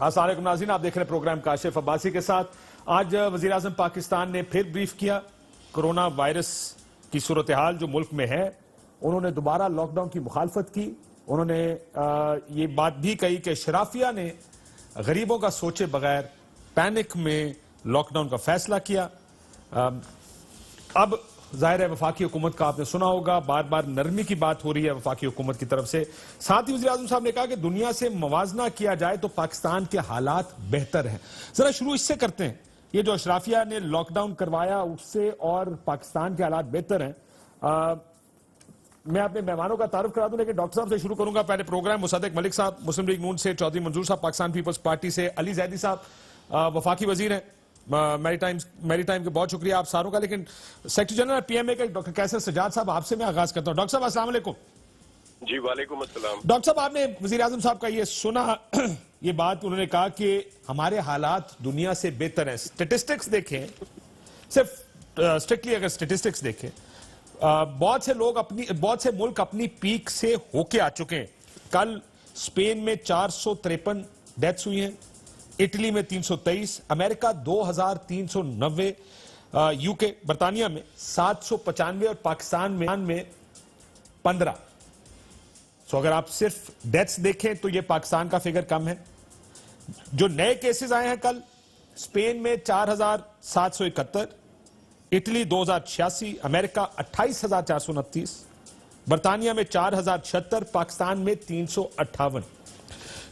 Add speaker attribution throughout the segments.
Speaker 1: अस्सलाम वालेकुम नाज़रीन, आप देख रहे हैं प्रोग्राम काशिफ अब्बासी के साथ। आज वज़ीर आज़म पाकिस्तान ने फिर ब्रीफ किया कोरोना वायरस की सूरत हाल जो मुल्क में है। उन्होंने दोबारा लॉकडाउन की मुखालफत की। उन्होंने ये बात भी कही कि शराफिया ने गरीबों का सोचे बगैर पैनिक में लॉकडाउन का फैसला किया। अब जाहिर है वफाकी हुकूमत का आपने सुना होगा, बार बार नरमी की बात हो रही है वफाकी हुकूमत की तरफ से। साथ ही वज़ीर आज़म साहब ने कहा कि दुनिया से मवाजना किया जाए तो पाकिस्तान के हालात बेहतर हैं। जरा शुरू इससे करते हैं, ये जो अशराफिया ने लॉकडाउन करवाया उससे और पाकिस्तान के हालात बेहतर हैं। मैं अपने मेहमानों का तारुफ करा दूं, लेकिन डॉक्टर साहब से शुरू करूंगा। पहले प्रोग्राम मुसद्दिक मलिक साहब मुस्लिम लीग नून से, चौधरी मंजूर साहब पाकिस्तान पीपल्स पार्टी से, अली जैदी साहब वफाकी वजीर हैं मैरीटाइम के, बहुत शुक्रिया आप सारों का। लेकिन सेक्रेटरी जनरल पीएमए के डॉक्टर कैसर सजाद साहब, आपसे मैं आगाज करता हूं। डॉक्टर साहब अस्सलाम वालेकुम।
Speaker 2: जी वालेकुम अस्सलाम।
Speaker 1: डॉक्टर साहब, आपने वजीर आजम साहब का ये सुना ये बात, उन्होंने कहा कि हमारे हालात दुनिया से बेहतर हैं। स्टेटिस्टिक्स देखें, सिर्फ स्ट्रिक्टली अगर स्टेटिस्टिक्स देखें, बहुत से मुल्क अपनी पीक से होके आ चुके हैं। कल स्पेन में 453 डेथ्स हुई हैं, इटली में 323, अमेरिका 2390, यूके बर्तानिया में 795 और पाकिस्तान में 15। सो अगर आप सिर्फ डेथ्स देखें तो ये पाकिस्तान का फिगर कम है। जो नए केसेस आए हैं कल, स्पेन में 4771, इटली 2086, अमेरिका 28429, बर्तानिया में 4076, पाकिस्तान में 358।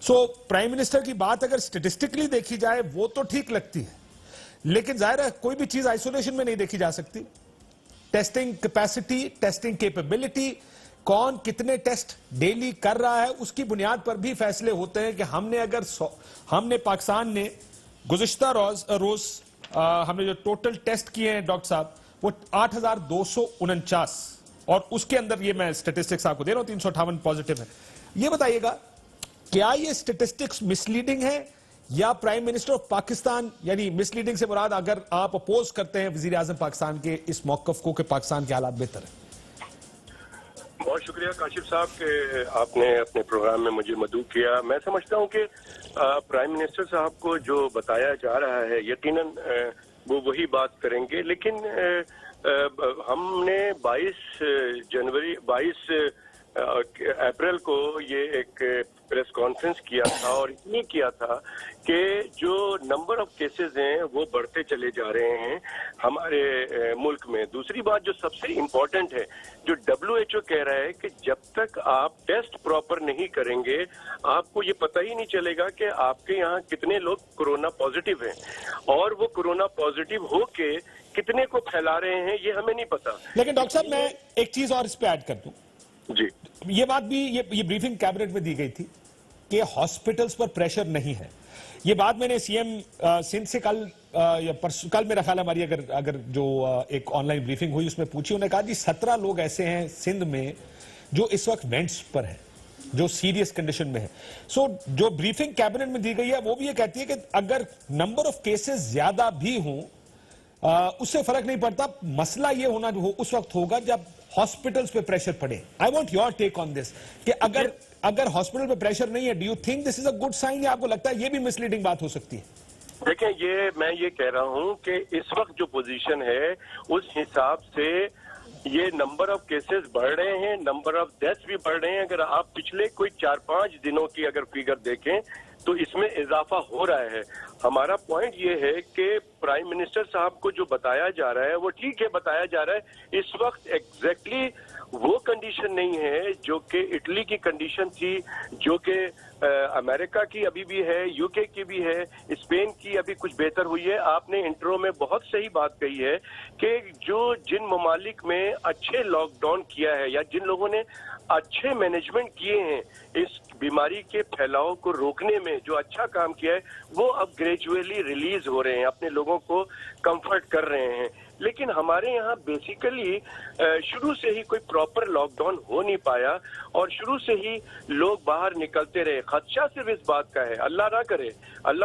Speaker 1: सो प्राइम मिनिस्टर की बात अगर स्टेटिस्टिकली देखी जाए वो तो ठीक लगती है, लेकिन जाहिर है कोई भी चीज आइसोलेशन में नहीं देखी जा सकती। टेस्टिंग कैपेसिटी, टेस्टिंग कैपेबिलिटी, कौन कितने टेस्ट डेली कर रहा है, उसकी बुनियाद पर भी फैसले होते हैं कि हमने पाकिस्तान ने गुज़िश्ता रोज हमने जो टोटल टेस्ट किए हैं डॉक्टर साहब वो 8249, और उसके अंदर ये मैं स्टेटिस्टिक्स आपको दे रहा हूं 358 पॉजिटिव है। ये बताइएगा क्या ये स्टेटिस्टिक्स मिसलीडिंग है या प्राइम मिनिस्टर ऑफ पाकिस्तान, यानी मिसलीडिंग से मुराद अगर आप अपोज करते हैं वजीर आजम पाकिस्तान के इस मौकफ को कि पाकिस्तान के हालात बेहतर है?
Speaker 2: बहुत शुक्रिया काशिफ साहब कि आपने अपने प्रोग्राम में मुझे मदऊ किया। मैं समझता हूं कि प्राइम मिनिस्टर साहब को जो बताया जा रहा है यकीनन वो वही बात करेंगे, लेकिन हमने 22 अप्रैल को ये एक प्रेस कॉन्फ्रेंस किया था और इसलिए किया था कि जो नंबर ऑफ केसेस हैं वो बढ़ते चले जा रहे हैं हमारे मुल्क में। दूसरी बात जो सबसे इम्पोर्टेंट है, जो WHO कह रहा है कि जब तक आप टेस्ट प्रॉपर नहीं करेंगे आपको ये पता ही नहीं चलेगा कि आपके यहाँ कितने लोग कोरोना पॉजिटिव हैं, और वो कोरोना पॉजिटिव होके कितने को फैला रहे हैं ये हमें नहीं पता।
Speaker 1: लेकिन डॉक्टर साहब मैं एक चीज और इस पे ऐड कर दूं। जी, ये बात भी ये ब्रीफिंग कैबिनेट में दी गई थी कि हॉस्पिटल्स पर प्रेशर नहीं है। ये बात मैंने सीएम सिंध से कल मेरा ख्याल हमारी अगर जो एक ऑनलाइन ब्रीफिंग हुई उसमें पूछी, उन्होंने कहा जी 17 लोग ऐसे हैं सिंध में जो इस वक्त वेंट्स पर हैं, जो सीरियस कंडीशन में है। सो जो ब्रीफिंग कैबिनेट में दी गई है वो भी ये कहती है कि अगर नंबर ऑफ केसेस ज्यादा भी हों उससे फर्क नहीं पड़ता, मसला ये होना जो उस वक्त होगा जब हॉस्पिटल्स पे प्रेशर पड़े। I want your take on this कि अगर हॉस्पिटल पे प्रेशर नहीं है, do you think this is a good sign, या आपको लगता है ये भी मिसलीडिंग बात हो सकती है?
Speaker 2: देखें, मैं ये कह रहा हूं कि इस वक्त जो पोजीशन है उस हिसाब से ये नंबर ऑफ केसेस बढ़ रहे हैं, नंबर ऑफ डेथ्स भी बढ़ रहे हैं। अगर आप पिछले कोई 4-5 दिनों की अगर फिगर देखें तो इसमें इजाफा हो रहा है। हमारा पॉइंट ये है कि प्राइम मिनिस्टर साहब को जो बताया जा रहा है वो ठीक है, बताया जा रहा है। इस वक्त एग्जैक्टली वो कंडीशन नहीं है जो कि इटली की कंडीशन थी, जो कि अमेरिका की अभी भी है, यूके की भी है, स्पेन की अभी कुछ बेहतर हुई है। आपने इंट्रो में बहुत सही बात कही है कि जिन ममालिक में अच्छे लॉकडाउन किया है या जिन लोगों ने अच्छे मैनेजमेंट किए हैं इस बीमारी के फैलाव को रोकने में, जो अच्छा काम किया है वो अब ग्रेजुअली रिलीज हो रहे हैं, अपने लोगों को कंफर्ट कर रहे हैं। लेकिन हमारे यहाँ बेसिकली शुरू से ही कोई प्रॉपर लॉकडाउन हो नहीं पाया और शुरू से ही लोग बाहर निकलते रहे। खदशा सिर्फ इस बात का है, अल्लाह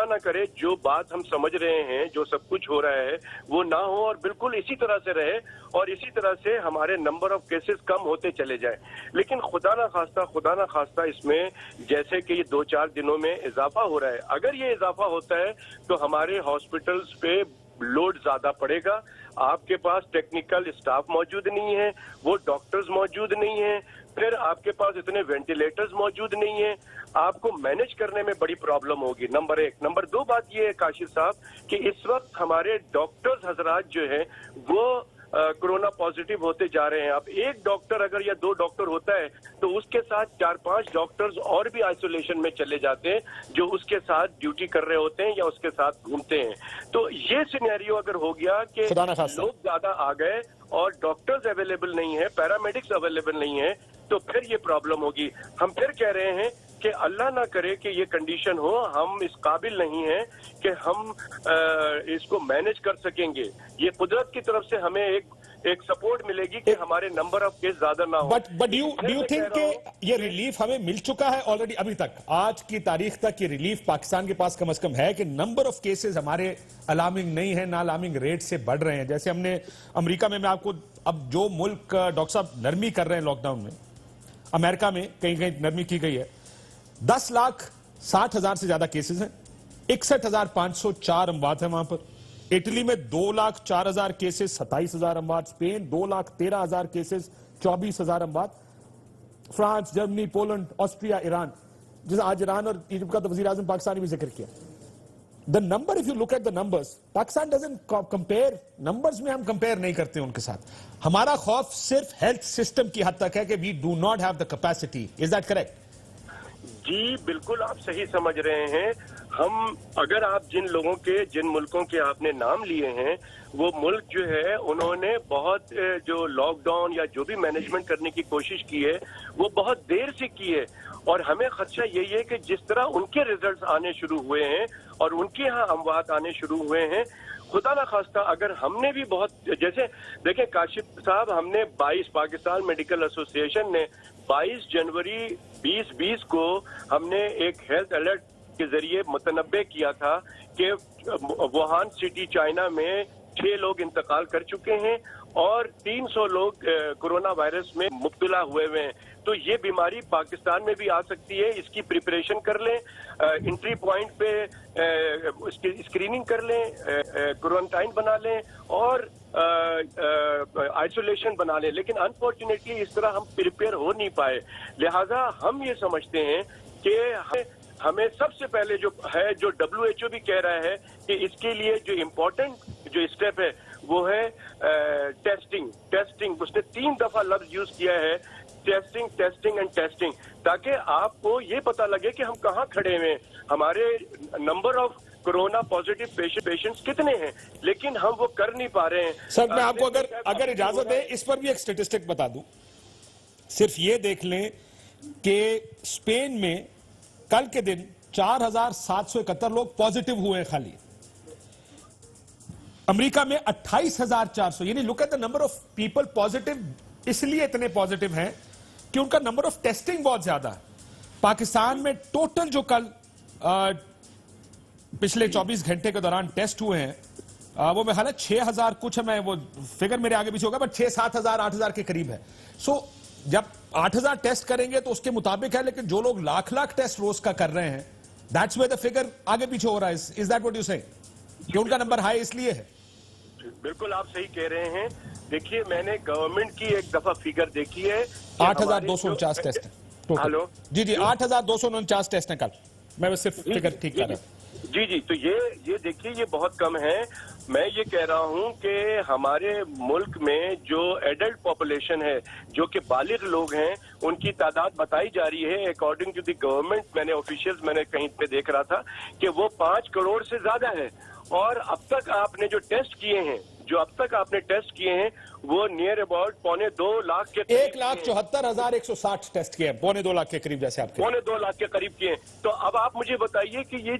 Speaker 2: ना करे जो बात हम समझ रहे हैं, जो सब कुछ हो रहा है वो ना हो और बिल्कुल इसी तरह से रहे और इसी तरह से हमारे नंबर ऑफ केसेस कम होते चले जाए। लेकिन खुदा ना खास्ता इसमें जैसे कि ये 2-4 दिनों में इजाफा हो रहा है, अगर ये इजाफा होता है तो हमारे हॉस्पिटल्स पे लोड ज्यादा पड़ेगा। आपके पास टेक्निकल स्टाफ मौजूद नहीं है, वो डॉक्टर्स मौजूद नहीं है, फिर आपके पास इतने वेंटिलेटर्स मौजूद नहीं है, आपको मैनेज करने में बड़ी प्रॉब्लम होगी। नंबर 1। नंबर 2 बात ये है काशिफ साहब कि इस वक्त हमारे डॉक्टर्स हजरात जो हैं वो कोरोना पॉजिटिव होते जा रहे हैं। अब एक डॉक्टर अगर या 2 डॉक्टर होता है तो उसके साथ 4-5 डॉक्टर्स और भी आइसोलेशन में चले जाते हैं जो उसके साथ ड्यूटी कर रहे होते हैं या उसके साथ घूमते हैं। तो ये सिनेरियो अगर हो गया कि लोग ज्यादा आ गए और डॉक्टर्स अवेलेबल नहीं है, पैरामेडिक्स अवेलेबल नहीं है, तो फिर ये प्रॉब्लम होगी। हम फिर कह रहे हैं कि अल्लाह ना करे कि ये कंडीशन हो, हम इस काबिल नहीं हैं कि हम इसको मैनेज कर सकेंगे। ये कुदरत की तरफ से हमें एक सपोर्ट मिलेगी कि हमारे नंबर ऑफ केस ज्यादा ना हो।
Speaker 1: बट डू यू थिंक कि ये रिलीफ हमें मिल चुका है ऑलरेडी? अभी तक, आज की तारीख तक ये रिलीफ पाकिस्तान के पास कम से कम है कि नंबर ऑफ केसेस हमारे अलार्मिंग नहीं है, ना अलार्मिंग रेट से बढ़ रहे हैं? जैसे हमने अमेरिका में, मैं आपको अब जो मुल्क डॉक्टर साहब नरमी कर रहे हैं लॉकडाउन में, अमेरिका में कहीं कहीं नरमी की गई है। 10,60,000 से ज्यादा केसेस हैं, 61,504 अमवात है वहां पर। इटली में 2,04,000 केसेस, 27,000 अमवात। स्पेन 2,13,000 केसेस, 24,000 अमवात। France, Germany, Poland, Austria, Iran, जैसे आज ईरान और इजिप्ट का तो वजीर आजम पाकिस्तान ने भी जिक्र किया। The number, if you look at the numbers, Pakistan doesn't compare, numbers में हम कंपेयर नहीं करते उनके साथ। हमारा खौफ सिर्फ हेल्थ सिस्टम की हद तक है कि we do not have the capacity. Is that correct?
Speaker 2: जी बिल्कुल, आप सही समझ रहे हैं। हम, अगर आप जिन मुल्कों के आपने नाम लिए हैं, वो मुल्क जो है उन्होंने बहुत जो लॉकडाउन या जो भी मैनेजमेंट करने की कोशिश की है वो बहुत देर से की है। और हमें खदशा यही है कि जिस तरह उनके रिजल्ट्स आने शुरू हुए हैं और उनके यहाँ अमवात आने शुरू हुए हैं, खुदा ना खास्ता अगर हमने भी बहुत, जैसे देखें काशिफ साहब, हमने 22 पाकिस्तान मेडिकल एसोसिएशन ने 22 जनवरी 2020 को हमने एक हेल्थ अलर्ट के जरिए मुतनब्बे किया था कि वुहान सिटी चाइना में 6 लोग इंतकाल कर चुके हैं और 300 लोग कोरोना वायरस में मुब्तला हुए हैं। तो ये बीमारी पाकिस्तान में भी आ सकती है, इसकी प्रिपरेशन कर लें, एंट्री पॉइंट पे उसकी स्क्रीनिंग कर लें, क्वारंटाइन बना लें और आइसोलेशन बना लें। लेकिन अनफॉर्चुनेटली इस तरह हम प्रिपेयर हो नहीं पाए। लिहाजा हम ये समझते हैं कि हमें सबसे पहले जो WHO भी कह रहा है कि इसके लिए जो इम्पोर्टेंट जो स्टेप है वो है टेस्टिंग। उसने 3 दफा लफ्ज यूज किया है, टेस्टिंग एंड टेस्टिंग, ताकि आपको ये पता लगे कि हम कहाँ खड़े हैं, हमारे number of corona positive patients कितने हैं, लेकिन हम वो कर नहीं पा रहे हैं।
Speaker 1: सर, मैं आपको अगर इजाजत है इस पर भी एक स्टेटिस्टिक बता दूं। सिर्फ ये देख लें कि स्पेन में कल के दिन 4,771 लोग पॉजिटिव हुए हैं खाली। अमेरिका में 28,400, यानी look at the number of people positive. इसलिए इतने पॉजिटिव हैं कि उनका नंबर ऑफ टेस्टिंग बहुत ज्यादा है। पाकिस्तान में टोटल जो कल पिछले 24 घंटे के दौरान टेस्ट हुए हैं, वो मैं हालांकि 6,000 कुछ है, मैं वो फिगर मेरे आगे पीछे होगा, बट 6-7,000 8,000 के करीब है। सो जब 8,000 टेस्ट करेंगे तो उसके मुताबिक है, लेकिन जो लोग लाख टेस्ट रोज का कर रहे हैं, दैट्स वेयर द फिगर आगे पीछे हो रहा है। Is that what you saying कि उनका नंबर हाई इसलिए है?
Speaker 2: बिल्कुल आप सही कह रहे हैं। देखिए, मैंने गवर्नमेंट की एक दफा फिगर देखी है,
Speaker 1: 8,249 टेस्ट है।
Speaker 2: हेलो
Speaker 1: जी 8,249 टेस्ट है कल। मैं बस सिर्फ फिगर ठीक कर रहा हूं।
Speaker 2: जी तो ये देखिए, ये बहुत कम है। मैं ये कह रहा हूं कि हमारे मुल्क में जो एडल्ट पॉपुलेशन है, जो कि बालिग लोग हैं, उनकी तादाद बताई जा रही है अकॉर्डिंग टू द गवर्नमेंट। मैंने कहीं पे देख रहा था कि वो 5 करोड़ से ज्यादा है। और अब तक आपने जो टेस्ट किए हैं, जो अब तक आपने टेस्ट किए हैं वो नियर अबाउट 1.25 लाख के
Speaker 1: 1,74,160 टेस्ट किए हैं, 1.25 लाख के करीब, जैसे आपके
Speaker 2: 1.25 लाख के करीब किए हैं। तो अब आप मुझे बताइए कि ये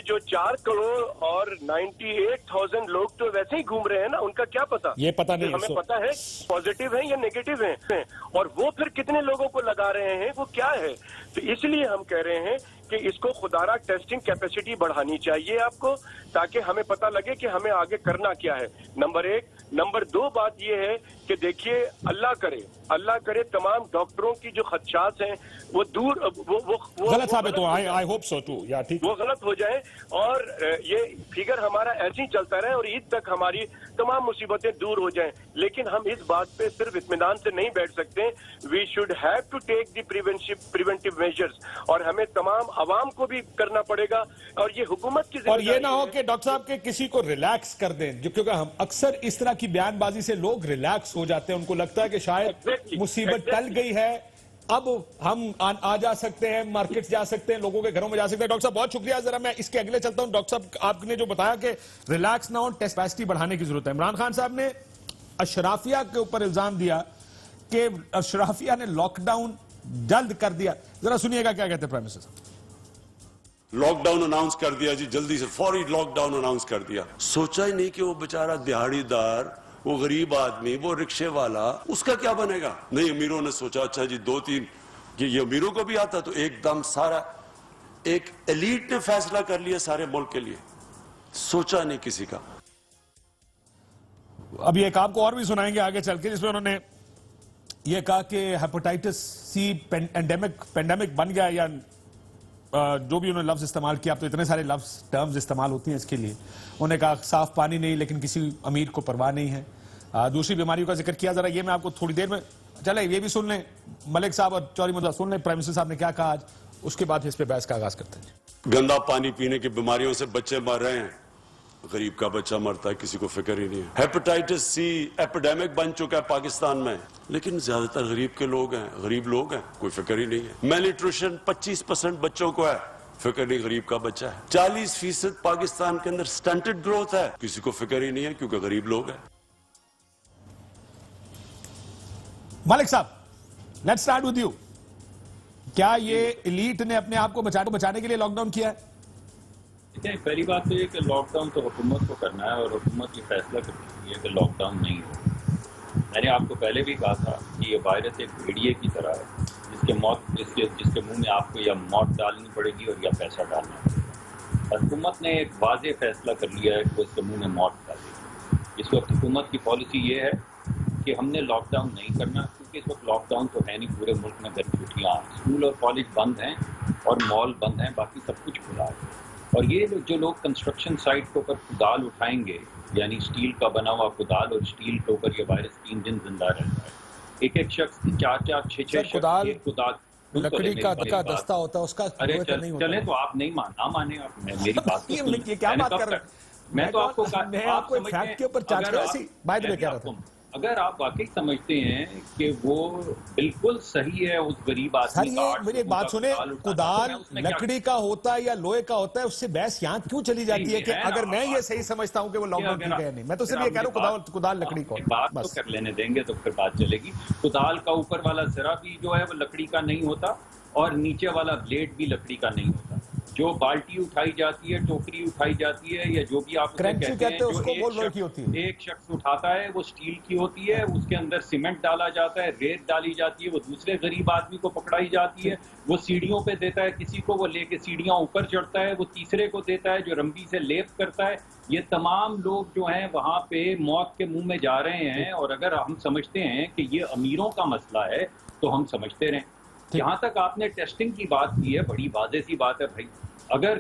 Speaker 2: जो 4 करोड़ और 98,000 लोग तो वैसे ही घूम रहे हैं ना, उनका क्या पता?
Speaker 1: ये पता नहीं,
Speaker 2: हमें पता है पॉजिटिव है या नेगेटिव है, और वो फिर कितने लोगों को लगा रहे हैं, वो क्या है? तो इसलिए हम कह रहे हैं कि इसको खुदारा टेस्टिंग कैपेसिटी बढ़ानी चाहिए आपको, ताकि हमें पता लगे कि हमें आगे करना क्या है। नंबर 1। नंबर 2 बात यह है कि देखिए, अल्लाह करे तमाम डॉक्टरों की जो खदशात हैं वो दूर वो
Speaker 1: गलत साबित हो। आई होप सो टू, या ठीक,
Speaker 2: वो गलत हो जाए और ये फिगर हमारा ऐसे ही चलता रहे और ईद तक हमारी तमाम मुसीबतें दूर हो जाएं। लेकिन हम इस बात पे सिर्फ इत्मीनान से नहीं बैठ सकते। We should have to take the preventive measures, और हमें तमाम अवाम को भी करना पड़ेगा, और ये हुकूमत की
Speaker 1: और ये ना हो कि डॉक्टर साहब के किसी को रिलैक्स कर दें, जो क्योंकि हम अक्सर इस तरह की बयानबाजी से लोग रिलैक्स हो जाते हैं, उनको लगता है कि शायद मुसीबत टल गई है, अब हम आ जा सकते हैं, मार्केट जा सकते हैं, लोगों के घरों में जा सकते हैं। डॉक्टर साहब बहुत शुक्रिया। जरा मैं इसके अगले चलता हूं। डॉक्टर साहब, आपने जो बताया कि रिलैक्स ना हो, टेस्ट कैपेसिटी बढ़ाने की जरूरत है। इमरान खान साहब ने अशराफिया के ऊपर इल्जाम दिया कि अशराफिया ने लॉकडाउन जल्द कर दिया। जरा सुनिएगा क्या कहते हैं प्राइम मिनिस्टर साहब।
Speaker 3: लॉकडाउन अनाउंस कर दिया जी, जल्दी से फौरी लॉकडाउन अनाउंस कर दिया। सोचा ही नहीं कि वो बेचारा दिहाड़ीदार, वो गरीब आदमी, वो रिक्शे वाला, उसका क्या बनेगा। नहीं, अमीरों ने सोचा अच्छा जी 2-3 कि ये अमीरों को भी आता, तो एकदम सारा एक एलीट ने फैसला कर लिया सारे मुल्क के लिए, सोचा नहीं किसी का।
Speaker 1: अभी एक आपको और भी सुनाएंगे आगे चल के, जिसमें उन्होंने ये कहा कि हेपेटाइटिस सी पेंडेमिक बन गया, या जो भी उन्होंने लफ्ज इस्तेमाल किया। अब तो इतने सारे लफ्ज टर्म्स इस्तेमाल होती हैं इसके लिए। उन्होंने कहा साफ पानी नहीं, लेकिन किसी अमीर को परवाह नहीं है। दूसरी बीमारियों का जिक्र किया। जरा ये मैं आपको थोड़ी देर में, चले ये भी सुन लें, मलिक साहब और चौधरी मुद्दा सुन लें प्राइम मिनिस्टर साहब ने क्या कहा आज, उसके बाद इस पे बहस का आगाज करते हैं।
Speaker 3: गंदा पानी पीने की बीमारियों से बच्चे मर रहे हैं, गरीब का बच्चा मरता है, किसी को फिक्र ही नहीं है। हेपेटाइटिस सी एपिडेमिक बन चुका है पाकिस्तान में, लेकिन ज्यादातर गरीब के लोग हैं, गरीब लोग हैं, कोई फिक्र ही नहीं है। मैलन्यूट्रिशन 25% बच्चों को है, फिक्र नहीं, गरीब का बच्चा है। 40% पाकिस्तान के अंदर स्टंटेड ग्रोथ है, किसी को फिक्र ही नहीं है, क्योंकि गरीब लोग हैं।
Speaker 1: मलिक साहब, लेट्स स्टार्ट विद यू। क्या ये एलीट ने अपने आप को बचाने के लिए लॉकडाउन किया है?
Speaker 4: देखिए, पहली बात तो ये कि लॉकडाउन तो हुकूमत को करना है, और हुकूमत ये फैसला करती है कि लॉकडाउन नहीं हो। मैंने आपको पहले भी कहा था कि ये वायरस एक भेड़िए की तरह है, जिसके मुंह में आपको या मौत डालनी पड़ेगी और या पैसा डालना पड़ेगा। हुकूमत ने एक वाज़ेह फैसला कर लिया है कि वो इसके मुंह में मौत डालेगी। इस वक्त हुकूमत की पॉलिसी ये है कि हमने लॉकडाउन नहीं करना, क्योंकि इस वक्त लॉकडाउन तो है नहीं, पूरे मुल्क में छुट्टियाँ, स्कूल और कॉलेज बंद हैं और मॉल बंद हैं, बाकी सब कुछ खुला है। और ये जो लोग कंस्ट्रक्शन साइट के ऊपर कुदाल उठाएंगे, यानी स्टील का बना हुआ कुदाल, और स्टील के ऊपर ये वायरस 3 दिन जिंदा रहता है। एक शख्स 4-4, 6-6
Speaker 1: कुदाल लकड़ी का दस्ता होता है, उसका
Speaker 4: अरे चले तो आप नहीं ना माने आप, मेरी बात तो सुनिए।
Speaker 1: ये क्या बात कर रहे हैं?
Speaker 4: मैं तो आपको
Speaker 1: फैक्ट के ऊपर चार्ज कर रहा, बाय द वे कह रहा था,
Speaker 4: अगर आप वाकई समझते हैं कि वो बिल्कुल सही है उस गरीब आदमी का,
Speaker 1: मेरी एक बात सुने, कुदाल लकड़ी का होता है या लोहे का होता है, उससे बहस यहाँ क्यों चली जाती है कि अगर मैं ये सही समझता हूँ कि वो लॉकडाउन ठीक है नहीं? मैं तो सिर्फ ये कह रहा हूँ कुदाल लकड़ी का,
Speaker 4: बात तो कर लेने देंगे तो फिर बात चलेगी। कुदाल का ऊपर वाला जरा भी जो है वो लकड़ी का नहीं होता, और नीचे वाला ब्लेड भी लकड़ी का नहीं होता। जो बाल्टी उठाई जाती है, टोकरी उठाई जाती है, या जो भी आप कहते हैं,
Speaker 1: उसको वो लोहे की होती है।
Speaker 4: एक शख्स उठाता है, वो स्टील की होती है, उसके अंदर सीमेंट डाला जाता है, रेत डाली जाती है, वो दूसरे गरीब आदमी को पकड़ाई जाती है, वो सीढ़ियों पे देता है किसी को, वो लेके सीढ़ियां ऊपर चढ़ता है, वो तीसरे को देता है जो रंबी से लेप करता है। ये तमाम लोग जो हैं वहां पे मौत के मुंह में जा रहे हैं। और अगर हम समझते हैं कि ये अमीरों का मसला है तो हम समझते रहें। जहां तक आपने टेस्टिंग की बात की है, बड़ी वाज़ेह सी बात है भाई। अगर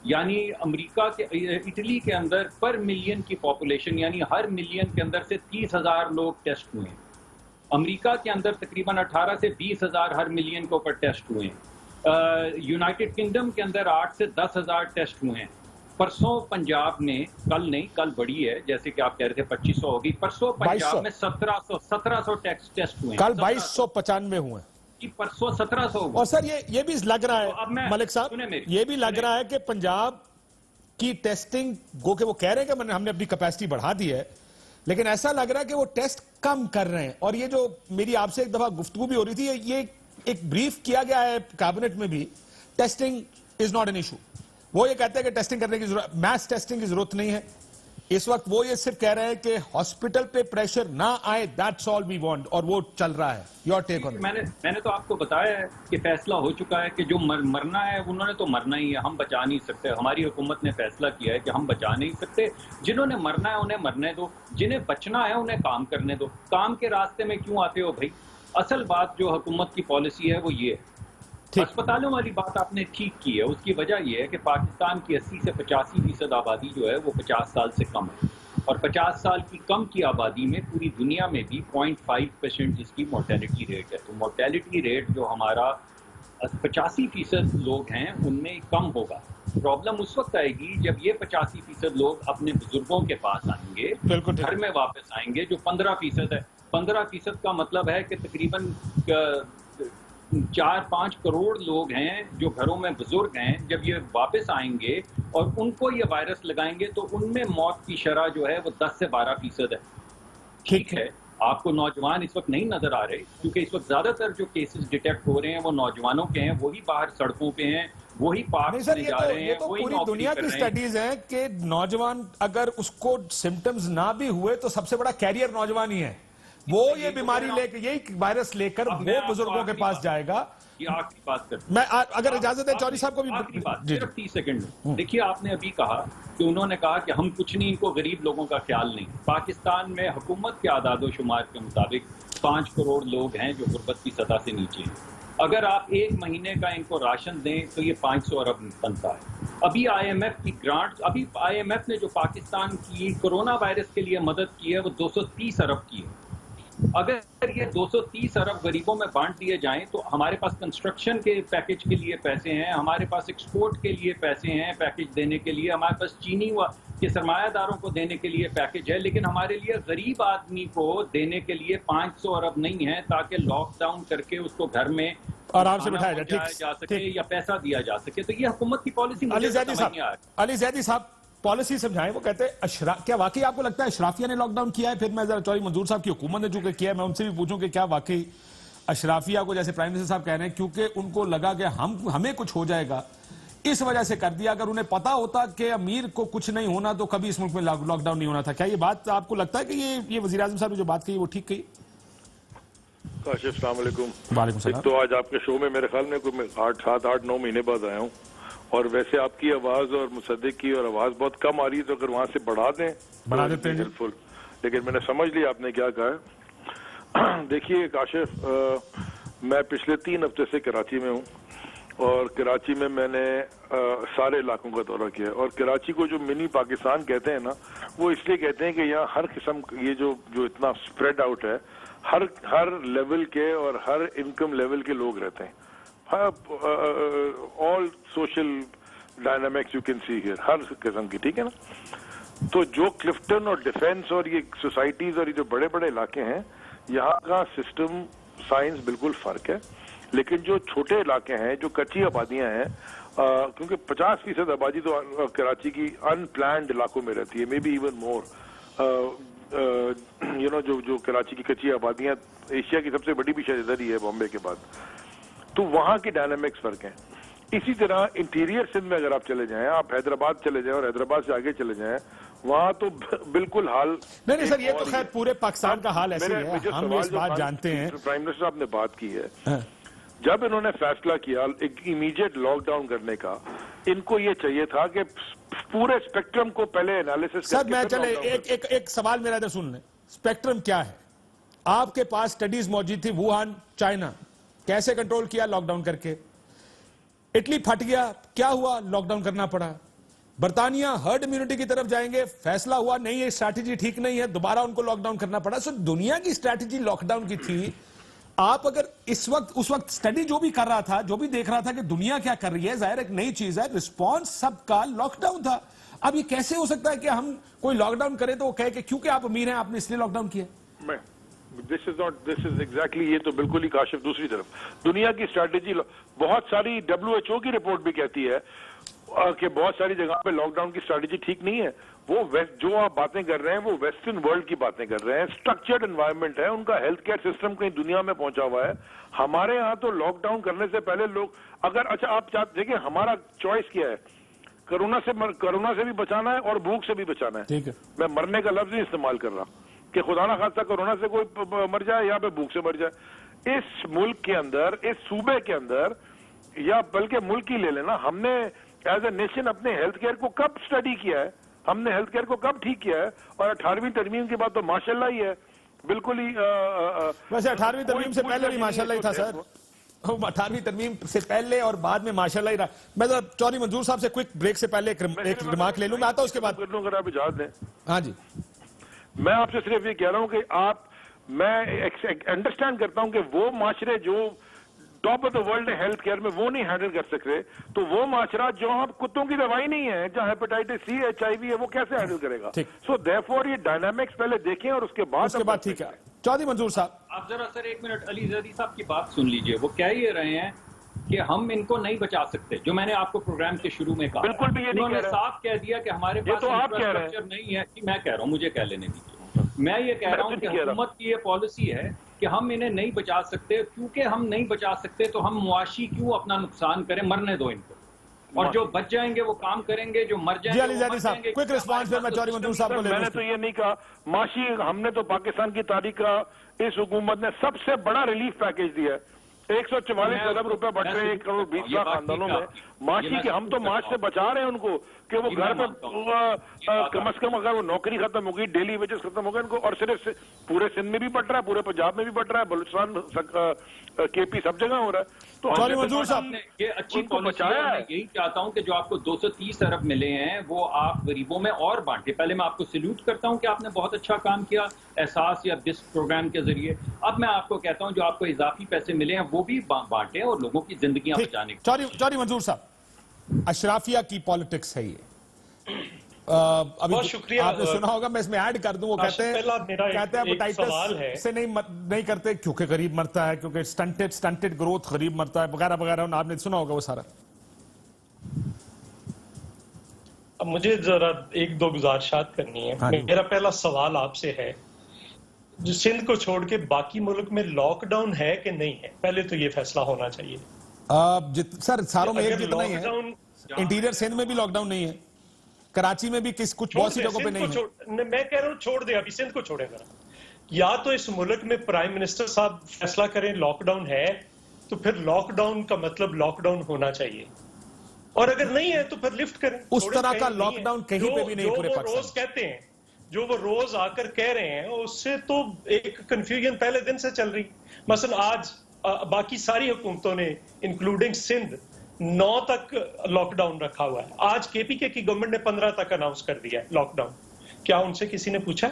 Speaker 4: यानी अमेरिका के, इटली के अंदर पर मिलियन की पॉपुलेशन, यानी हर मिलियन के अंदर से 30,000 लोग टेस्ट हुए हैं। अमेरिका के अंदर तकरीबन 18 से 20,000 हर मिलियन के ऊपर टेस्ट हुए हैं। यूनाइटेड किंगडम के अंदर 8 से 10,000 टेस्ट हुए हैं। परसों पंजाब में, कल नहीं, कल बड़ी है, जैसे कि आप कह रहे थे 2500 होगी, परसों पंजाब में 1700 टेस्ट हुए हैं।
Speaker 1: कल 2295 हुए,
Speaker 4: परसों 1700।
Speaker 1: और सर ये भी लग रहा है, मलिक साहब, ये भी लग रहा है कि पंजाब की टेस्टिंग गो के वो कह रहे हैं कि हमने अपनी कैपेसिटी बढ़ा दी है, लेकिन ऐसा लग रहा है कि वो टेस्ट कम कर रहे हैं। और ये जो मेरी आपसे एक दफा गुफ्तगू भी हो रही थी, ये एक ब्रीफ किया गया है कैबिनेट में भी, testing is not an issue. वो ये कहते हैं कि टेस्टिंग करने की जरूरत, मैस टेस्टिंग की जरूरत नहीं है इस वक्त। वो ये सिर्फ कह रहे हैं कि हॉस्पिटल पे प्रेशर ना आए, दैट्स ऑल वी वांट, और वो चल रहा है। Your take on.
Speaker 4: मैंने तो आपको बताया है कि फैसला हो चुका है कि जो मरना है उन्होंने तो मरना ही है, हम बचा नहीं सकते। हमारी हुकूमत ने फैसला किया है कि हम बचा नहीं सकते। जिन्होंने मरना है उन्हें मरने दो, जिन्हें बचना है उन्हें काम करने दो। काम के रास्ते में क्यों आते हो भाई? असल बात जो हुकूमत की पॉलिसी है वो ये है। अस्पतालों वाली बात आपने ठीक की है। उसकी वजह यह है कि पाकिस्तान की 80 से 85% आबादी जो है वो 50 साल से कम है, और 50 साल की कम की आबादी में पूरी दुनिया में भी 0.5% जिसकी मोर्टेलिटी रेट है। तो मोर्टेलिटी रेट जो हमारा 85% लोग हैं उनमें कम होगा। प्रॉब्लम उस वक्त आएगी जब ये 85% लोग अपने बुजुर्गों के पास आएंगे, घर में वापस आएंगे। जो 15% है, 15% का मतलब है कि तकरीबन 4-5 करोड़ लोग हैं जो घरों में बुजुर्ग हैं। जब ये वापस आएंगे और उनको ये वायरस लगाएंगे तो उनमें मौत की शरह जो है वो 10 से 12% है। ठीक है, आपको नौजवान इस वक्त नहीं नजर आ रहे, क्योंकि इस वक्त ज्यादातर जो केसेस डिटेक्ट हो रहे हैं वो नौजवानों के हैं, वही बाहर सड़कों पे हैं, वही पार्क में जा रहे हैं, वही
Speaker 1: पूरी दुनिया की स्टडीज हैं कि नौजवान अगर उसको सिम्टम्स ना भी हुए तो सबसे बड़ा कैरियर नौजवान ही है। वो ये बीमारी लेकर, यही वायरस लेकर वो बुजुर्गों के पास जाएगा।
Speaker 4: आखिरी बात करते
Speaker 1: मैं अगर इजाजत है चौधरी साहब को भी
Speaker 4: आखिरी बात सिर्फ 30 सेकंड। देखिए, आपने अभी कहा कि उन्होंने कहा कि हम कुछ नहीं, इनको गरीब लोगों का ख्याल नहीं। पाकिस्तान में हुकूमत के आदादो शुमार के मुताबिक 5 करोड़ लोग हैं जो गुर्बत की सतह से नीचे हैं। अगर आप एक महीने का इनको राशन दें तो ये 500 अरब बनता है। अभी IMF की ग्रांट, अभी IMF ने जो पाकिस्तान की कोरोना वायरस के लिए मदद की है वो 230 अरब की है। अगर ये 230 अरब गरीबों में बांट दिए जाएं तो हमारे पास कंस्ट्रक्शन के पैकेज के लिए पैसे हैं, हमारे पास एक्सपोर्ट के लिए पैसे हैं पैकेज देने के लिए, हमारे पास चीनी के सरमायादारों को देने के लिए पैकेज है, लेकिन हमारे लिए गरीब आदमी को देने के लिए 500 अरब नहीं है ताकि लॉकडाउन करके उसको घर में
Speaker 1: आराम से बिठाया
Speaker 4: जा सके या पैसा दिया जा सके। तो ये हुकूमत की पॉलिसी।
Speaker 1: अली जैदी साहब पॉलिसी समझाएं। वो कहते हैं क्या वाकई आपको लगता है अशराफिया ने लॉकडाउन किया है? फिर मैं जरा चौधरी मंजूर साहब की हुकूमत ने जो किया है मैं उनसे भी पूछूं कि क्या वाकई अशराफिया को, जैसे प्राइम मिनिस्टर साहब कह रहे हैं, क्योंकि उनको लगा कि हमें कुछ हो जाएगा इस वजह से कर दिया? अगर उन्हें पता होता कि अमीर को कुछ नहीं होना तो कभी इस मुल्क में लॉकडाउन नहीं होना था। क्या ये बात आपको लगता है कि ये वजीर आजम साहब ने जो बात कही वो ठीक कही?
Speaker 5: काशिफ, अस्सलाम वालेकुम।
Speaker 1: वालेकुम सलाम।
Speaker 5: तो आज आपके शो में मेरे ख्याल में कोई 7-8-9 महीने बाद आया हूँ, और वैसे आपकी आवाज और मुसद्दिक की और आवाज बहुत कम आ रही है, तो अगर वहां से बढ़ा देते हैं हेल्पफुल। लेकिन मैंने समझ लिया आपने क्या कहा है। देखिए काशिफ, मैं पिछले 3 हफ्ते से कराची में हूँ, और कराची में मैंने सारे इलाकों का दौरा किया। और कराची को जो मिनी पाकिस्तान कहते हैं ना, वो इसलिए कहते हैं कि यहाँ हर किस्म, ये जो इतना स्प्रेड आउट है, हर लेवल के और हर इनकम लेवल के लोग रहते हैं। All social dynamics you can see here, हर किस्म की, ठीक है ना। तो जो क्लिफ्टन और डिफेंस और ये सोसाइटीज और ये जो बड़े बड़े इलाके हैं, यहाँ का सिस्टम साइंस बिल्कुल फर्क है। लेकिन जो छोटे इलाके हैं, जो कच्ची आबादियां हैं, क्योंकि 50% आबादी तो कराची की अनप्लान्ड इलाकों में रहती है, may be even more. You know, जो कराची की कच्ची आबादियां, एशिया की सबसे बड़ी भी शायद इधर ही है, बॉम्बे के बाद। तो वहां की डायनामिक्स फर्क है। इसी तरह इंटीरियर सिंध में अगर आप चले जाएं, आप हैदराबाद चले जाएं और हैदराबाद से आगे चले जाएं, वहां तो बिल्कुल हाल
Speaker 1: नहीं सर, ये तो खैर पूरे पाकिस्तान का हाल ऐसे है, हम इस बात जानते हैं।
Speaker 5: प्राइम मिनिस्टर साहब ने बात की है, जब इन्होंने फैसला किया एक इमीडिएट लॉकडाउन करने का, इनको ये चाहिए था कि पूरे स्पेक्ट्रम को पहले एनालिसिस।
Speaker 1: सर मैं चले एक सवाल मेरा इधर सुन लें, स्पेक्ट्रम क्या है? आपके पास स्टडीज मौजूद थी, वुहान चाइना, कैसे कंट्रोल किया? लॉकडाउन करके। इटली फट गया, क्या हुआ? लॉकडाउन करना पड़ा। बर्तानिया हर्ड इम्यूनिटी की तरफ जाएंगे, फैसला हुआ नहीं ये स्ट्रैटेजी ठीक नहीं है, दोबारा उनको लॉकडाउन करना पड़ा। सो दुनिया की स्ट्रैटेजी लॉकडाउन की थी। आप अगर उस वक्त स्टडी जो भी कर रहा था, जो भी देख रहा था कि दुनिया क्या कर रही है, जाहिर एक नई चीज है, रिस्पॉन्स सबका लॉकडाउन था। अब ये कैसे हो सकता है कि हम कोई लॉकडाउन करें तो वो कहे कि क्योंकि आप अमीर हैं आपने इसलिए लॉकडाउन किया?
Speaker 5: दिस इज एग्जैक्टली, ये तो बिल्कुल ही काशिफ दूसरी तरफ दुनिया की स्ट्रैटेजी। बहुत सारी WHO की रिपोर्ट भी कहती है, कि बहुत सारी जगह पे लॉकडाउन की स्ट्रैटेजी ठीक नहीं है। वो जो आप बातें कर रहे हैं वो वेस्टर्न वर्ल्ड की बातें कर रहे हैं। स्ट्रक्चर्ड एनवायरनमेंट है, उनका हेल्थ केयर सिस्टम कहीं दुनिया में पहुंचा हुआ है। हमारे यहाँ तो लॉकडाउन करने से पहले लोग अगर अच्छा आप देखिए हमारा चॉइस क्या है, कोरोना से भी बचाना है और भूख से भी बचाना है।
Speaker 1: ठीक है,
Speaker 5: मैं मरने का लफ्ज नहीं इस्तेमाल कर रहा कि खुदा ना खास्ता कोरोना से कोई मर जाए या फिर भूख से मर जाए। इस मुल्क के अंदर, इस सूबे के अंदर, या बल्कि मुल्क ही ले लेना, हमने एज ए नेशन अपने हेल्थ केयर को कब स्टडी किया है, हमने हेल्थ केयर को कब ठीक किया है? और 18वीं तरमीम के बाद तो माशाल्लाह ही है, बिल्कुल ही
Speaker 1: वैसे 18वीं तरमीम से पहले भी माशाल्लाह ही था सर। 18वीं तरमीम से पहले और बाद में माशाल्लाह ही रहा। मैं तो चौधरी मंजूर साहब से क्विक ब्रेक से पहले एक रिमार्क ले लूं, मैं आता हूं उसके बाद।
Speaker 5: अगर आप इजाजत दें।
Speaker 1: हाँ जी,
Speaker 5: मैं आपसे सिर्फ ये कह रहा हूं कि मैं अंडरस्टैंड करता हूं कि वो माशरे जो top of the world health care में वो नहीं हैंडल कर सक रहे, तो वो माशरा जो आप कुत्तों की दवाई नहीं है, जहां हेपेटाइटिस सी HIV है, वो कैसे हैंडल करेगा? सो देयरफॉर ये डायनामिक्स पहले देखें और उसके बाद
Speaker 1: ठीक है। चौधरी मंजूर साहब,
Speaker 4: आप जरा सर एक मिनट अली जदी साहब की बात सुन लीजिए। वो कह ये रहे हैं कि हम इनको नहीं बचा सकते, जो मैंने आपको प्रोग्राम के शुरू में कहा।
Speaker 5: बिल्कुल भी ये नहीं
Speaker 4: उन्होंने
Speaker 5: कह रहा।
Speaker 4: साफ कह दिया कि हमारे पास
Speaker 5: तो आप कह रहे हैं।
Speaker 4: इंफ्रास्ट्रक्चर नहीं है। कि मैं कह रहा हूं, मुझे कह लेने दीजिए। मैं ये कह रहा हूं कि हुकूमत की ये पॉलिसी है कि हम इन्हें नहीं बचा सकते। क्योंकि हम नहीं बचा सकते तो हम मुआशी क्यों अपना नुकसान करें, मरने दो इनको, और जो बच जाएंगे वो काम करेंगे, जो मर जाएंगे
Speaker 1: जी अली साहब, क्विक रिस्पांस फिर मैं चौधरी मंजूर साहब को ले
Speaker 5: मैंने तो ये नहीं कहा माशी, हमने तो पाकिस्तान की तारीख का इस हुकूमत ने सबसे बड़ा रिलीफ पैकेज दिया है। 144 अरब रुपए बढ़ रहे हैं 1 करोड़ 20 लाख खानदानों में। माशी के हम तो माश से बचा रहे हैं उनको कि वो घर पे कम से कम अगर वो नौकरी खत्म हो गई, डेली वेजेस खत्म हो गए उनको, और सिर्फ पूरे सिंध में भी बढ़ रहा है, पूरे पंजाब में भी बढ़ रहा है, बलूचिस्तान KP सब जगह हो रहा है। तो
Speaker 4: मंजूर साहब ये अच्छी पॉलिसी है। मैं यही चाहता हूं कि जो आपको 230 अरब मिले हैं वो आप गरीबों में और बांटे। पहले मैं आपको सल्यूट करता हूं कि आपने बहुत अच्छा काम किया एहसास या दिस प्रोग्राम के जरिए। अब मैं आपको कहता हूं जो आपको इजाफी पैसे मिले हैं वो भी बांटे और लोगों की जिंदगियां बचाने की।
Speaker 1: चौधरी मंजूर साहब, अशराफिया की पॉलिटिक्स है ये। अभी
Speaker 6: बहुत शुक्रिया।
Speaker 1: आपने सुना होगा, मैं इसमें ऐड कर दूं, वो कहते हैं हेपेटाइटिस से नहीं करते क्योंकि गरीब मरता है, क्योंकि स्टंटेड ग्रोथ, गरीब मरता है वगैरह वगैरह। आपने सुना होगा वो सारा।
Speaker 6: अब मुझे जरा एक दो गुजारिशात करनी है। मेरा पहला सवाल आपसे है, जो सिंध को छोड़ के बाकी मुल्क में लॉकडाउन है कि नहीं है? पहले तो ये फैसला होना चाहिए।
Speaker 1: सर सारों में एक जितना ही है। इंटीरियर सिंध में भी लॉकडाउन नहीं है, कराची में भी कुछ बहुत सी जगहों पे नहीं है।
Speaker 6: मैं कह रहा हूं छोड़ दे, अभी सिंध को छोड़ेगा। या तो इस मुल्क में प्राइम मिनिस्टर साहब फैसला करें लॉकडाउन है, तो फिर लॉकडाउन का मतलब लॉकडाउन होना चाहिए, और अगर नहीं है तो फिर लिफ्ट करें।
Speaker 1: उस तरह का लॉकडाउन कहीं पे भी नहीं पूरे पाकिस्तान।
Speaker 6: रोज कहते हैं, जो वो रोज आकर कह रहे हैं, उससे तो एक कंफ्यूजन पहले दिन से चल रही। मसलन आज बाकी सारी हुकूमतों ने इंक्लूडिंग सिंध 9 तक लॉकडाउन रखा हुआ है। आज KPK की गवर्नमेंट ने 15 तक अनाउंस कर दिया है लॉकडाउन। क्या उनसे किसी ने पूछा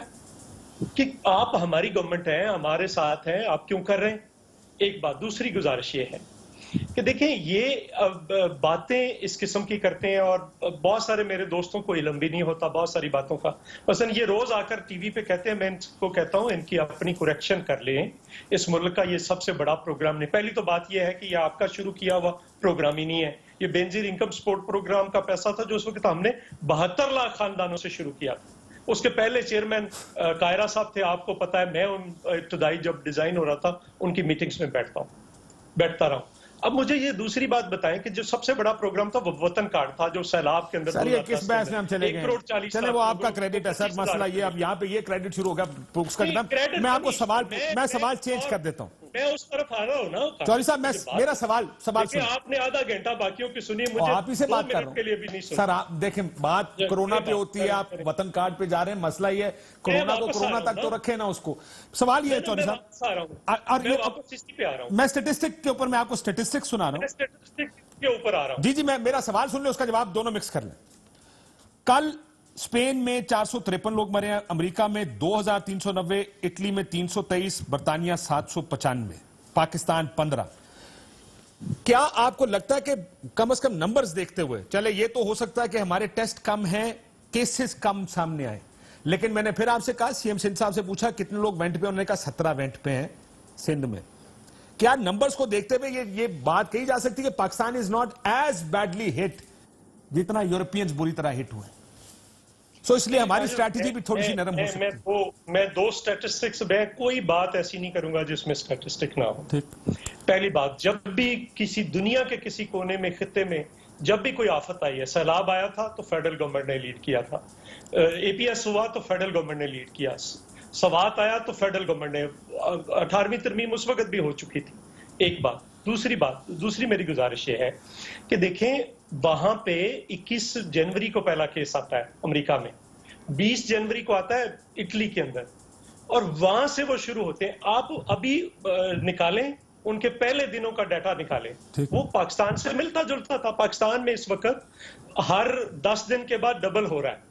Speaker 6: कि आप हमारी गवर्नमेंट है, हमारे साथ हैं, आप क्यों कर रहे हैं? एक बात। दूसरी गुजारिश ये है कि देखें, ये बातें इस किस्म की करते हैं और बहुत सारे मेरे दोस्तों को इल्म भी नहीं होता बहुत सारी बातों का। मसलन ये रोज आकर टीवी पे कहते हैं, मैं इनको कहता हूं इनकी अपनी करेक्शन कर लें। इस मुल्क का ये सबसे बड़ा प्रोग्राम नहीं। पहली तो बात ये है कि ये आपका शुरू किया हुआ प्रोग्राम ही नहीं है। ये बेनजीर इनकम सपोर्ट प्रोग्राम का पैसा था जो उस वक्त हमने 72 लाख खानदानों से शुरू किया। उसके पहले चेयरमैन कायरा साहब थे, आपको पता है। मैं उन इब्तदाई जब डिजाइन हो रहा था उनकी मीटिंग्स में बैठता रहा हूं। अब मुझे ये दूसरी बात बताएं कि जो सबसे बड़ा प्रोग्राम था वो वतन कार्ड था, जो सैलाब के अंदर।
Speaker 1: सर ये किस बहस में हम चले गए? चले वो आपका क्रेडिट है सर, मसला ये अब यहाँ पे ये क्रेडिट शुरू हो गया उसका। मैं आपको सवाल चेंज कर देता हूँ।
Speaker 6: मैं उस तरफ आ रहा हूँ ना
Speaker 1: चौधरी साहब, मेरा सवाल सुनिए।
Speaker 6: आपने आधा घंटा बाकियों की सुनी, मुझे
Speaker 1: आप ही से बात कर रहा हूँ सर। आप देखें, बात कोरोना पे होती है, आप वतन कार्ड पे जा रहे हैं। मसला ये कोरोना को कोरोना तक तो रखे ना उसको। सवाल ये है चौधरी साहब, मैं स्टेटिस्टिक के ऊपर मैं आपको स्टेटिस्टिक सुना रहा हूँ,
Speaker 6: स्टेटिस्टिक के ऊपर आ रहा हूँ।
Speaker 1: जी मैं मेरा सवाल सुन ले, उसका जवाब दोनों मिक्स कर लें। कल स्पेन में 453 लोग मरे हैं, अमेरिका में 2390, इटली में 323, बर्तानिया 795, पाकिस्तान 15। क्या आपको लगता है कि कम से कम नंबर्स देखते हुए, चले ये तो हो सकता है कि हमारे टेस्ट कम हैं, केसेस कम सामने आए, लेकिन मैंने फिर आपसे कहा, CM सिंध साहब से पूछा कितने लोग वेंट पे, उन्होंने कहा 17 वेंट पे हैं सिंध में। क्या नंबर्स को देखते हुए ये बात कही जा सकती है कि Pakistan is not as badly hit जितना यूरोपियंस बुरी तरह हिट हुए। सो इसलिए हमारी स्ट्रैटेजी भी थोड़ी सी नरम हो सकती है।
Speaker 6: मैं दो स्टैटिस्टिक्स, मैं कोई बात ऐसी नहीं करूंगा जिसमें स्टैटिस्टिक ना हो।
Speaker 1: ठीक।
Speaker 6: पहली बात, जब भी किसी दुनिया के किसी कोने में, खित्ते में जब भी कोई आफत आई है, सैलाब आया था तो फेडरल गवर्नमेंट ने लीड किया था, एपीएस हुआ तो फेडरल गवर्नमेंट ने लीड किया, सवात आया तो फेडरल गवर्नमेंट ने, 18वीं तरमीम उस वक्त भी हो चुकी थी। एक बात। दूसरी मेरी गुजारिश ये है कि देखें, वहां पे 21 जनवरी को पहला केस आता है अमेरिका में, 20 जनवरी को आता है इटली के अंदर, और वहां से वो शुरू होते हैं। आप अभी निकालें उनके पहले दिनों का डाटा निकालें, वो पाकिस्तान से मिलता जुलता था। पाकिस्तान में इस वक्त हर 10 दिन के बाद डबल हो रहा है।